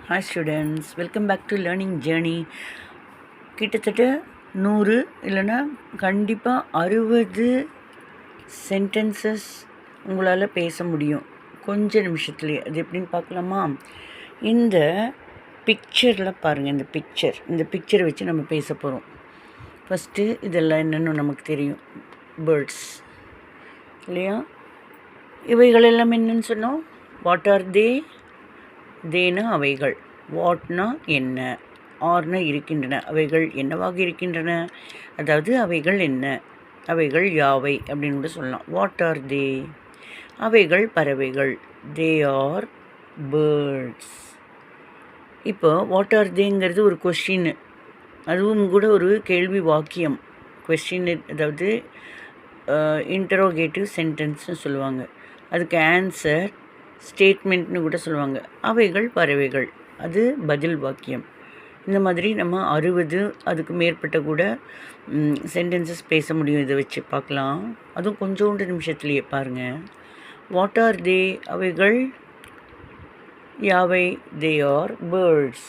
Hi students, welcome back to learning journey. கிட்டத்தட்ட 100 இல்லைன்னா கண்டிப்பாக 60 சென்டென்சஸ் உங்களால் பேச முடியும் கொஞ்ச நிமிஷத்துலேயே. அது எப்படின்னு பார்க்கலாமா? இந்த பிக்சரில் பாருங்கள், இந்த பிக்சரை வச்சு நம்ம பேச போகிறோம். ஃபஸ்ட்டு இதெல்லாம் என்னென்னு நமக்கு தெரியும். பேர்ட்ஸ் இல்லையா? இவைகள் எல்லாம் என்னன்னு சொன்னோம். வாட் ஆர் தே? தேனா அவைகள், வாட்னா என்ன, ஆர்னா இருக்கின்றன, அவைகள் என்னவாக இருக்கின்றன, அதாவது அவைகள் என்ன, அவைகள் யாவை அப்படின்னு கூட சொல்லலாம். வாட் ஆர் தே? அவைகள் பறவைகள். They are birds. இப்போ வாட் ஆர் தேங்கிறது ஒரு கொஸ்டின், அதுவும் கூட ஒரு கேள்வி வாக்கியம். கொஸ்டின் அதாவது இன்டரோகேட்டிவ் சென்டென்ஸ்னு சொல்லுவாங்க. அதுக்கு ஆன்சர் ஸ்டேட்மெண்ட்னு கூட சொல்லுவாங்க. அவைகள் பறவைகள், அது பதில் வாக்கியம். இந்த மாதிரி நம்ம 60 அதுக்கு மேற்பட்ட கூட சென்டென்சஸ் பேச முடியும். இதை வச்சு பார்க்கலாம். அதுவும் கொஞ்சோண்டு நிமிஷத்துலேயே பாருங்கள். வாட் ஆர் தே? அவைகள் யாவை? They are birds.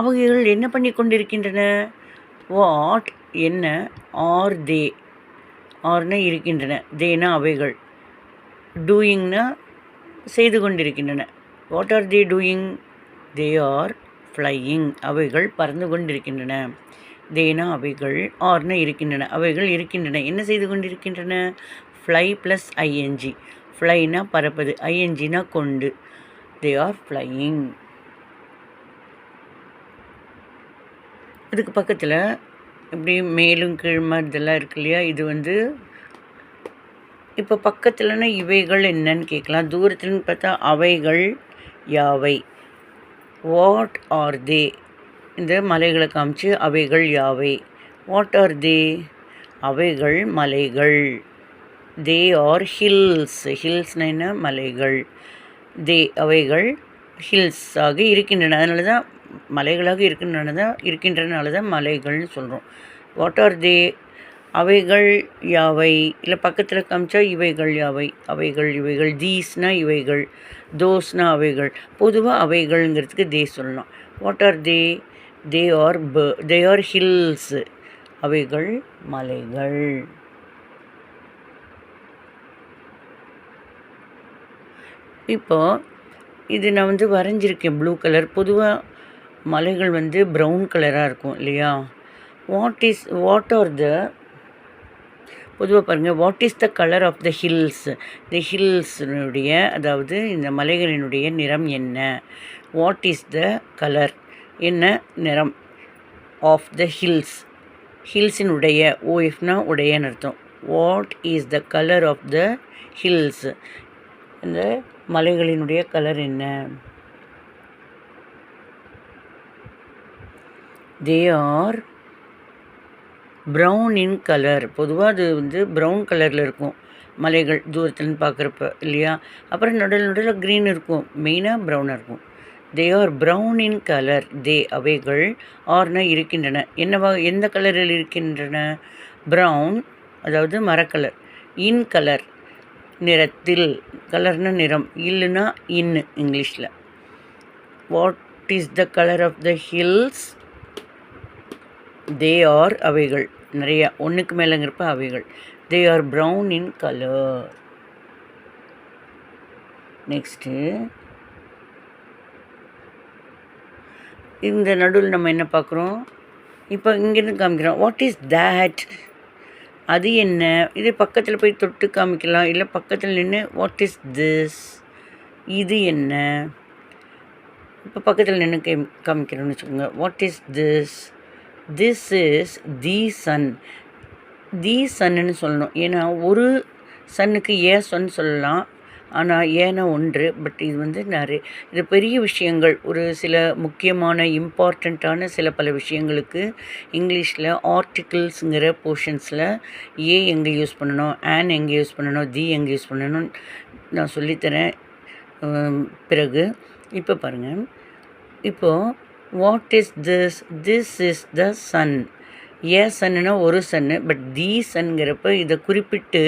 அவைகள் என்ன பண்ணி கொண்டிருக்கின்றன? வாட் என்ன, ஆர் தே, ஆர்னா இருக்கின்றன, தேனா அவைகள், டூயிங்னா செய்து கொண்டிருக்கின்றன. What are they doing? They are flying. அவைகள் பறந்து கொண்டிருக்கின்றன. தேனா அவைகள், ஆர்னா இருக்கின்றன, அவைகள் இருக்கின்றன. என்ன செய்து கொண்டிருக்கின்றன? Fly plus I N G. ஃப்ளைனா பறப்பது, ஐஎன்ஜினா கொண்டு. They are flying. இதுக்கு பக்கத்தில் இப்படி மேலும் கீழ்மா இதெல்லாம் இருக்கு இல்லையா? இது வந்து இப்போ பக்கத்துலன்னா இவைகள் என்னன்னு கேட்கலாம். தூரத்துலன்னு பார்த்தா அவைகள் யாவை. வாட் ஆர் தே? இந்த மலைகளை காமிச்சு அவைகள் யாவை. வாட் ஆர் தே? அவைகள் மலைகள். They are hills. ஹில்ஸ்னா என்ன? மலைகள். தே அவைகள் ஹில்ஸாக இருக்கின்றன. அதனால தான் மலைகளாக இருக்கின்றனால தான் மலைகள்னு சொல்கிறோம். வாட் ஆர் தே? அவைகள் யாவை. இல்லை பக்கத்தில் காமிச்சா இவைகள் யாவை. அவைகள் இவைகள். தீஸ்னா இவைகள், தோஸ்னா அவைகள். பொதுவாக அவைகள்ங்கிறதுக்கு தே சொல்லலாம். What are they? They are hills. அவைகள் மலைகள். இப்போ இது நான் வந்து வரைஞ்சிருக்கேன் ப்ளூ கலர். பொதுவாக மலைகள் வந்து ப்ரௌன் கலராக இருக்கும் இல்லையா? வாட் ஆர் த, பொதுவாக பாருங்கள், what is the colour of the hills? The ஹில்ஸினுடைய, அதாவது இந்த மலைகளினுடைய நிறம் என்ன? வாட் இஸ் த கலர், என்ன நிறம், ஆஃப் த ஹில்ஸ், ஹில்ஸினுடைய, ஓஎஃப்னா உடையன்னு அர்த்தம். What is the colour of the hills, இந்த மலைகளினுடைய கலர் என்ன? They are brown in colour. பொதுவாக அது வந்து ப்ரௌன் கலரில் இருக்கும் மலைகள் தூரத்துலன்னு பார்க்குறப்ப இல்லையா? அப்புறம் நடுவில் க்ரீன் இருக்கும், மெயினாக ப்ரௌனாக இருக்கும். They are brown in colour. They அவைகள், ஆர்னா இருக்கின்றன, என்னவா எந்த கலரில் இருக்கின்றன? ப்ரௌன் அதாவது மரக்கலர், இன் கலர் நிறத்தில், கலர்னா நிறம், இல்லுனா இன்னு இங்கிலீஷில். What is the colour of the hills? They are அவைகள், நிறையா ஒன்றுக்கு மேலேங்கிறப்ப அவைகள். They are brown in colour. Next இந்த நடுவில் நம்ம என்ன பார்க்குறோம்? இப்போ இங்கேருந்து காமிக்கிறோம். What is that? அது என்ன? இது பக்கத்தில் போய் தொட்டு காமிக்கலாம், இல்லை பக்கத்தில் நின்று வாட் இஸ் திஸ்? இது என்ன? இப்போ பக்கத்தில் நின்று காமிக்கிறோன்னு வச்சுக்கோங்க. What is this? This is the sun. The சன்னு சொல்லணும். ஏன்னா ஒரு சன்னுக்கு சன் சொல்லலாம், ஆனால் ஏன்னா ஒன்று. பட் இது வந்து இது பெரிய விஷயங்கள், ஒரு சில முக்கியமான இம்பார்ட்டண்ட்டான பல விஷயங்களுக்கு இங்கிலீஷில் ஆர்டிகிள்ஸுங்கிற போர்ஷன்ஸில் எங்கே யூஸ் பண்ணணும், ஆன் எங்கே யூஸ் பண்ணணும், தி எங்கே யூஸ் பண்ணணும் நான் சொல்லித்தரேன் பிறகு. இப்போ பாருங்கள், இப்போது what is this? This is the sun. சன்னுனா ஒரு சன்னு, பட் தி சன்ங்கிறப்ப இதை குறிப்பிட்டு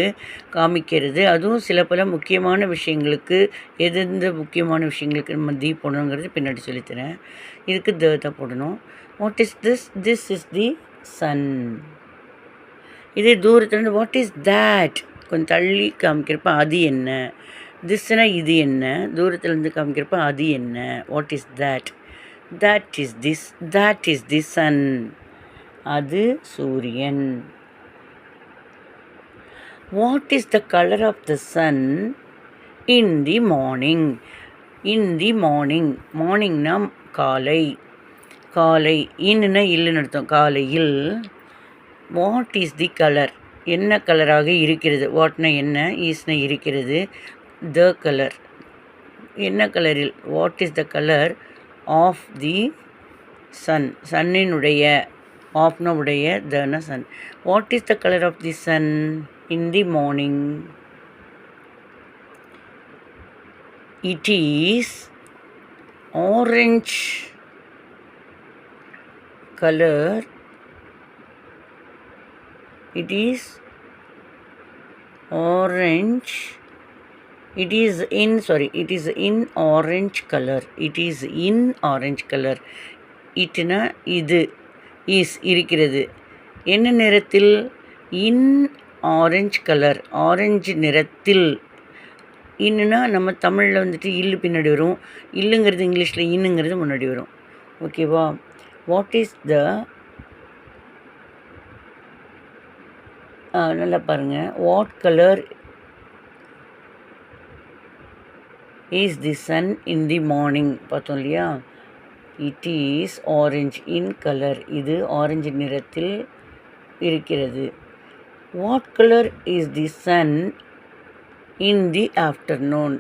காமிக்கிறது. அதுவும் சில பல முக்கியமான விஷயங்களுக்கு, எந்தெந்த முக்கியமான விஷயங்களுக்கு நம்ம தி போடணுங்கிறது பின்னாடி சொல்லித்தரேன். இதுக்கு தான் போடணும். What is this? This is the sun. இதே தூரத்துலேருந்து வாட் இஸ் தேட் கொஞ்சம் தள்ளி காமிக்கிறப்ப அது என்ன? திஸ்னா இது என்ன? தூரத்துலேருந்து காமிக்கிறப்ப அது என்ன? What is that? That is this. That is the sun. அது சூரியன். What is the colour of the sun in the morning? In the morning. மார்னிங்னா காலை. காலை. இன்னுன்னா இல்லுன்னு அர்த்தம். காலையில். What is the colour? என்ன கலராக இருக்கிறது? வாட்னா என்ன, ஈஸ்னா இருக்கிறது, த கலர் என்ன கலரில்? What is the colour of the sun? சன்னினுடைய. ஆஃப்னா உடைய, தனா சன். What is the colour of the sun in the morning? It is orange colour. It is orange. It is in orange color. It is in orange color. Itna இது. Is இருக்கிறது. என்ன நிறத்தில்? இன் orange colour. Orange நிறத்தில். இன்னுனா நம்ம தமிழில் வந்துட்டு இல்லு பின்னாடி வரும். இல்லுங்கிறது இங்கிலீஷில் இன்னுங்கிறது முன்னாடி வரும். ஓகேவா? வாட் இஸ் த நல்லா பாருங்கள். What colour is the sun in the morning பார்த்தோம் இல்லையா? It is orange in colour. இது ஆரஞ்சு நிறத்தில் இருக்கிறது. What colour is the sun in the afternoon?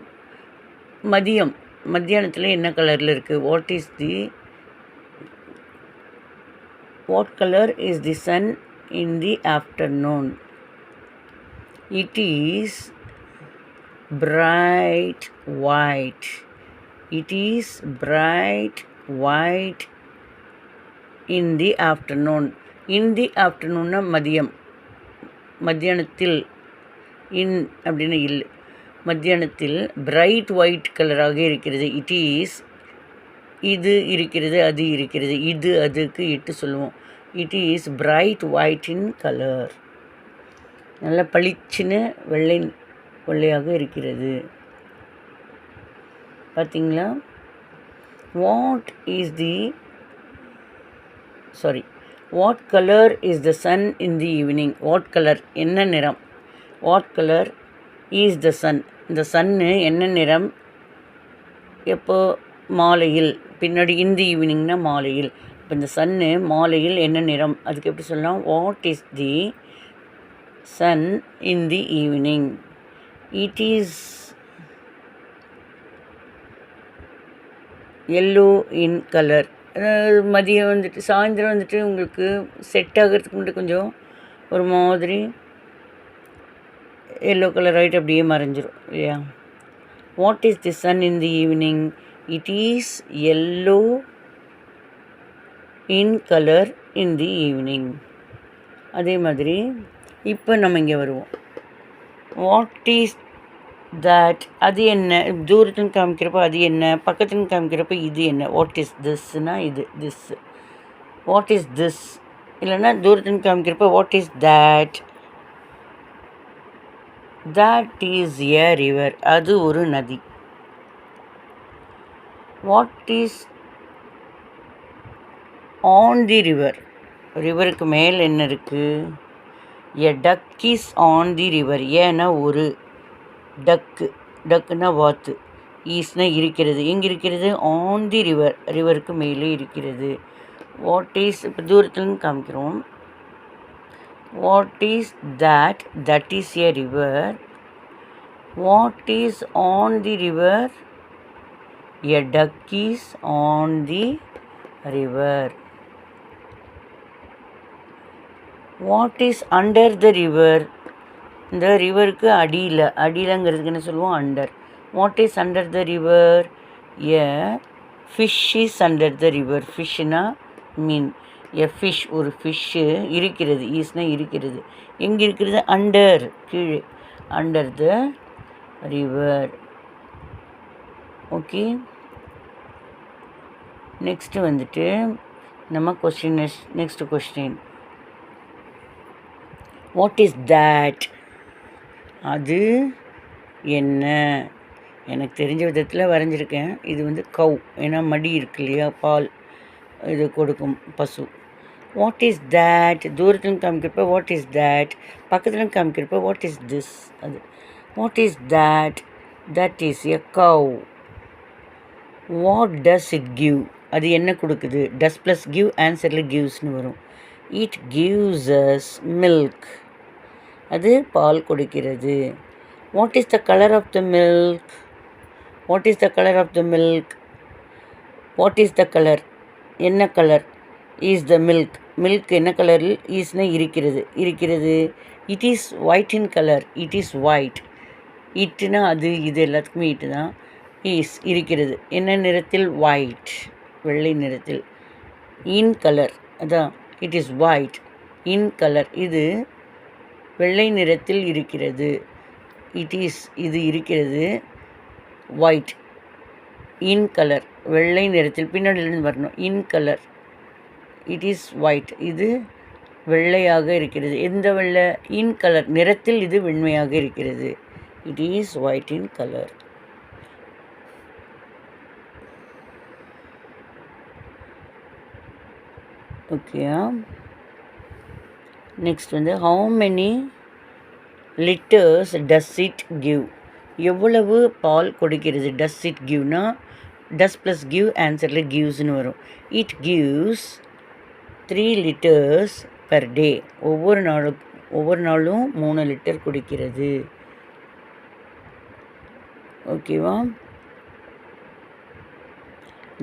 மதியம். மத்தியானத்தில் என்ன கலரில் இருக்குது? What colour is the sun in the afternoon? It is bright white. It is bright white in the afternoon. In the afternoon மதியம். மத்தியானத்தில். இன் அப்படின்னு இல்லை. மத்தியானத்தில் பிரைட் ஒயிட் கலராக இருக்கிறது. இட் இஸ் இது இருக்கிறது, அது இருக்கிறது. இது அதுக்கு இட்டு சொல்லுவோம். It is bright white in colour. நல்லா பளிச்சுன்னு வெள்ளையாக இருக்கிறது. பார்த்தீங்களா? What colour is the sun in the evening? What colour என்ன நிறம்? What colour is the sun? இந்த சன்னு என்ன நிறம்? எப்போ? மாலையில். பின்னாடி இன் தி ஈவினிங்னா மாலையில். இப்போ இந்த சன்னு மாலையில் என்ன நிறம்? அதுக்கு எப்படி சொல்லலாம்? What is the sun in the evening? It is yellow in colour. மதியம் வந்துட்டு சாயந்தரம் வந்துட்டு உங்களுக்கு செட் ஆகிறதுக்கு மட்டும் கொஞ்சம் ஒரு மாதிரி எல்லோ கலர் ஆகிட்டு அப்படியே மறைஞ்சிரும் இல்லையா? What is the sun in the evening? It is yellow in colour in the evening. அதே மாதிரி இப்போ நம்ம இங்கே வருவோம். What is that? அது என்ன? தூரத்துன்னு காமிக்கிறப்ப அது என்ன? பக்கத்துன்னு காமிக்கிறப்ப இது என்ன? வாட் இஸ் திஸ்னா இது திஸ். What is this? இல்லைன்னா தூரத்துன்னு காமிக்கிறப்ப what is that? That is a river. அது ஒரு நதி. What is on the river? ரிவருக்கு மேல் என்ன இருக்குது? A duck is on the river. ஏன்னா ஒரு டக்கு. டக்குன்னா வாத்து. ஈஸ்னா இருக்கிறது. எங்கே இருக்கிறது? On the river. ரிவருக்கு மேலே இருக்கிறது. வாட் இஸ் இப்போ தூரத்துலன்னு காமிக்கிறோம். What is that? That is a river. What is on the river? A duck is on the river. What is under the river? இந்த ரிவருக்கு அடியிலங்கிறதுக்கு என்ன சொல்லுவோம்? Under. What is under the river? A fish is under the river. ஃபிஷ்னா மீன். A fish ஒரு ஃபிஷ்ஷு இருக்கிறது, ஈஸ்னா இருக்கிறது. எங்கே இருக்கிறது? அண்டர், கீழே, under the river. Okay, next வந்துட்டு நம்ம question, next question, what is that? அது என்ன? எனக்கு தெரிஞ்ச விதத்தில் வரைஞ்சிருக்கேன். இது வந்து கவ், ஏன்னா மடி இருக்கு இல்லையா, பால் இது கொடுக்கும் பசு. What is that? தூரத்துலேருந்து காமிக்கிறப்ப வாட் இஸ் தேட், பக்கத்துலேருந்து காமிக்கிறப்ப வாட் இஸ் திஸ். அது what is that? That is a cow. What does it give? அது என்ன கொடுக்குது? டஸ் ப்ளஸ் கிவ், ஆன்சரில் கிவ்ஸ்னு வரும். It gives us milk. அது பால் கொடுக்கிறது. What is the colour of the milk? What is the colour of the milk? What is the colour? என்ன கலர்? Is the milk. மில்க் என்ன கலரில்? ஈஸ்னா இருக்கிறது, இருக்கிறது. It is white in colour. It is white. இட்டுனா அது இது எல்லாத்துக்குமே இட்டு தான். இஸ் இருக்கிறது, என்ன நிறத்தில்? ஒயிட், வெள்ளை நிறத்தில். இன் கலர், அதான் it is white in colour. இது வெள்ளை நிறத்தில் இருக்கிறது. இட் இஸ் இது இருக்கிறது, ஒயிட் இன் கலர், வெள்ளை நிறத்தில். பின்னாடியிலிருந்து வரணும். இன் கலர், இட் இஸ் ஒயிட், இது வெள்ளையாக இருக்கிறது. எந்த வெள்ளை? இன் கலர், நிறத்தில் இது வெண்மையாக இருக்கிறது. It is white in colour. ஓகேயா? நெக்ஸ்ட் வந்து how many litres does it give? எவ்வளவு பால் கொடுக்கிறது? டஸ் இட் கிவ்னா டஸ் ப்ளஸ் கிவ், ஆன்சரில் கிவ்ஸ்னு வரும். It gives 3 liters per day. ஒவ்வொரு நாளும் 3 லிட்டர் குடிக்கிறது. ஓகேவா?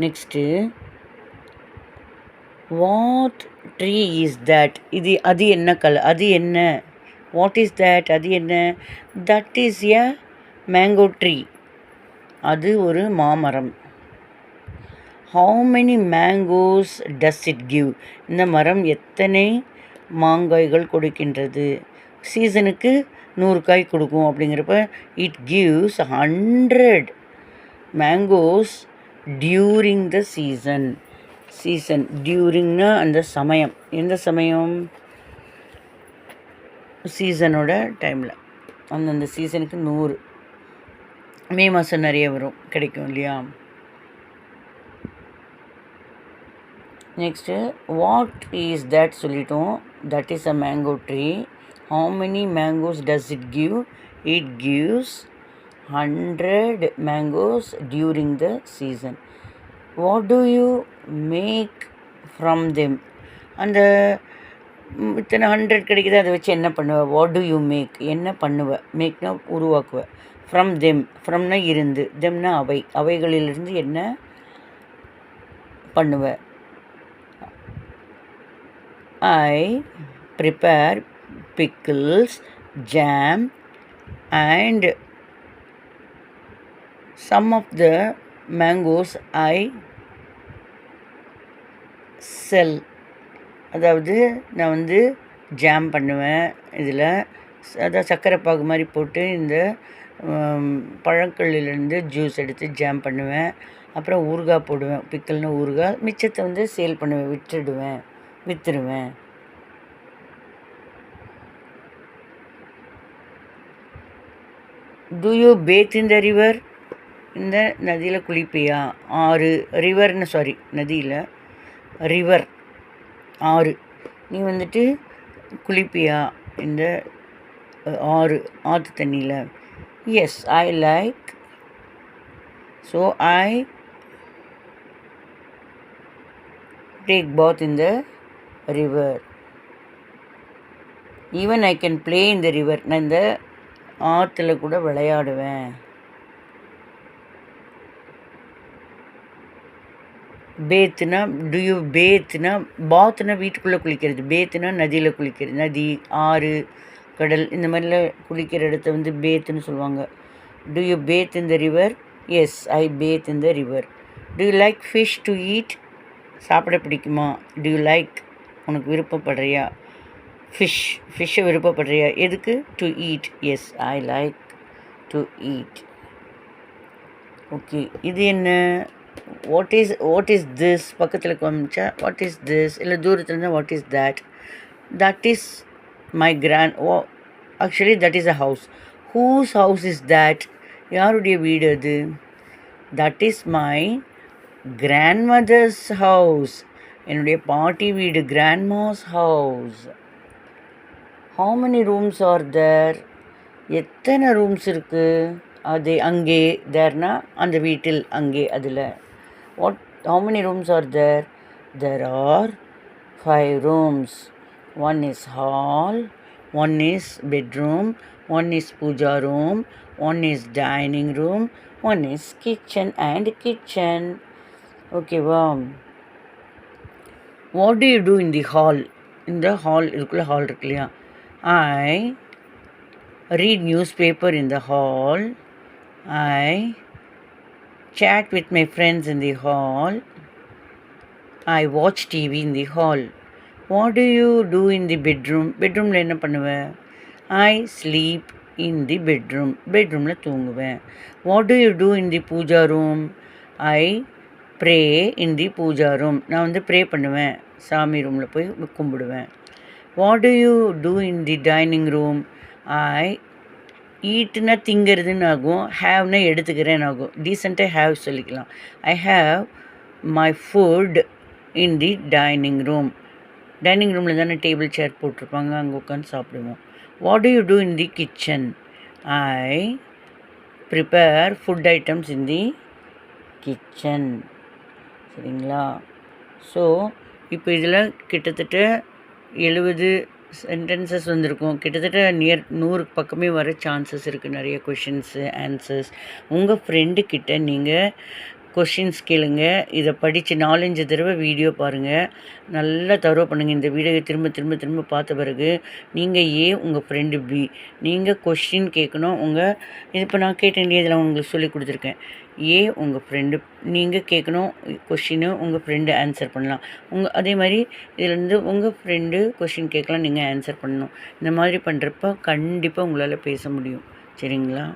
Next, what tree is that? அது என்ன கலர்? அது என்ன? What is that? அது என்ன? That is a mango tree. அது ஒரு மாமரம். How many mangoes does it give? இந்த மரம் எத்தனை மாங்காய்கள் கொடுக்கின்றது? சீசனுக்கு 100 காய் கொடுக்கும். அப்படிங்கிறப்ப it gives 100 mangoes during the season. Season டியூரிங்னா அந்த சமயம். எந்த சமயம்? சீசனோட டைமில், அந்தந்த சீசனுக்கு 100. மே மாதம் நிறைய வரும், கிடைக்கும் இல்லையா? நெக்ஸ்ட்டு, வாட் இஸ் தட் சொல்லிட்டோம். That is a mango tree. How many mangoes does it give? It gives 100 mangoes during the season. What do you make from them? அந்த இத்தனை 100 கிடைக்குது, அதை வச்சு என்ன பண்ணுவ? வாட் டு யூ மேக், என்ன பண்ணுவ? மேக்னா உருவாக்குவ. ஃப்ரம் தெம், ஃப்ரம்னா இருந்து, தெம்னா அவை, அவைகளிலிருந்து என்ன பண்ணுவ? I prepare pickles, jam and some of the mangoes I sell. அதாவது நான் வந்து ஜாம் பண்ணுவேன், இதில் அதான் சர்க்கரை பாகு மாதிரி போட்டு இந்த பழங்களிலிருந்து ஜூஸ் எடுத்து ஜாம் பண்ணுவேன். அப்புறம் ஊறுகாய் போடுவேன், பிக்கல்னு ஊறுகாய். மிச்சத்தை வந்து சேல் பண்ணுவேன், விற்றுடுவேன். Do you bathe in the river? இந்த நதியில் குளிப்பியா? ஆறு, ரிவர்னு சாரி, நதியில், ரிவர் ஆறு. நீ வந்துட்டு குளிப்பியா இந்த ஆற்று தண்ணியில்? Yes, I like. So I take bath in the river. Even I can play in the river. நான் இந்த ஆற்றுல கூட விளையாடுவேன். பேத்துனா, டு யூ பேத்துனா, பாத்துனா வீட்டுக்குள்ளே குளிக்கிறது, பேத்துனா நதியில் குளிக்கிறது. நதி, ஆறு, கடல் இந்த மாதிரிலாம் குளிக்கிற இடத்த வந்து பேத்துன்னு சொல்லுவாங்க. Do you bathe in the river? Yes, I bathe in the river. Do you like fish to eat? சாப்பிட பிடிக்குமா? டு யூ லைக் உனக்கு விருப்பப்படுறியா? ஃபிஷ்ஷை விருப்பப்படுறியா? எதுக்கு? To eat. Yes, I like to eat. Okay, இது என்ன? What is this? பக்கத்தில் காமிச்சா வாட் இஸ் திஸ், இல்லை தூரத்தில் இருந்தால் what is that? That is my actually that is a house. Whose house is that? யாருடைய வீடு அது? That is my grandmother's house. என்னுடைய பாட்டி வீடு, grandma's house. How many rooms are there? எத்தனை ரூம்ஸ் இருக்குது? அது அங்கே, தேர்னா அந்த வீட்டில், அங்கே, அதில். How many rooms are there? There are 5 rooms. One is hall, one is bedroom, one is puja room, one is dining room, one is kitchen and kitchen. Okay, wow. What do you do in the hall? In the hall, irukula hall irukliya. I read newspaper in the hall. I chat with my friends in the hall. I watch TV in the hall. What do you do in the bedroom? Bedroomல என்ன பண்ணுவேன்? I sleep in the bedroom. Bedroomல தூங்குவேன். What do you do in the puja room? I pray in the puja room. நான் வந்து pray பண்ணுவேன், சாமி ரூமில் போய் கும்பிடுவேன். What do you do in the dining room? I ஈட்டுனா திங்கிறதுன்னு ஆகும், ஹேவ்னா எடுத்துக்கிறேன்னு ஆகும். டீசெண்டாக ஹேவ் சொல்லிக்கலாம். I have my food in the dining room. Dining ரூமில் தானே டேபிள் சேர் போட்டிருப்பாங்க, அங்கே உட்காந்து சாப்பிடுவோம். What do you do in the kitchen? I prepare food items in the kitchen. சரிங்களா? ஸோ இப்போ இதில் கிட்டத்தட்ட 70 சென்டென்சஸ் வந்திருக்கும். கிட்டத்தட்ட 100 பக்கமே வர சான்சஸ் இருக்குது. நிறைய கொஷின்ஸு, ஆன்சர்ஸ். உங்கள் ஃப்ரெண்டுக்கிட்ட நீங்கள் கொஷின்ஸ் கேளுங்க. இதை படித்து 4-5 தடவை வீடியோ பாருங்கள். நல்லா தரவு பண்ணுங்கள். இந்த வீடியோவை திரும்ப திரும்ப திரும்ப பார்த்த பிறகு நீங்கள் ஏ, உங்கள் ஃப்ரெண்டு பி, நீங்கள் கொஷின் கேட்கணும். இது இப்போ நான் கேட்டேன் இல்லையா, இதில் உங்களுக்கு சொல்லி கொடுத்துருக்கேன். ஏ உங்கள் ஃப்ரெண்டு, நீங்கள் கேட்கணும் கொஷினு, உங்கள் ஃப்ரெண்டு ஆன்சர் பண்ணலாம். அதே மாதிரி இதிலேருந்து உங்கள் ஃப்ரெண்டு கொஷின் கேட்கலாம், நீங்கள் ஆன்சர் பண்ணணும். இந்த மாதிரி பண்ணுறப்ப கண்டிப்பாக உங்களால் பேச முடியும். சரிங்களா?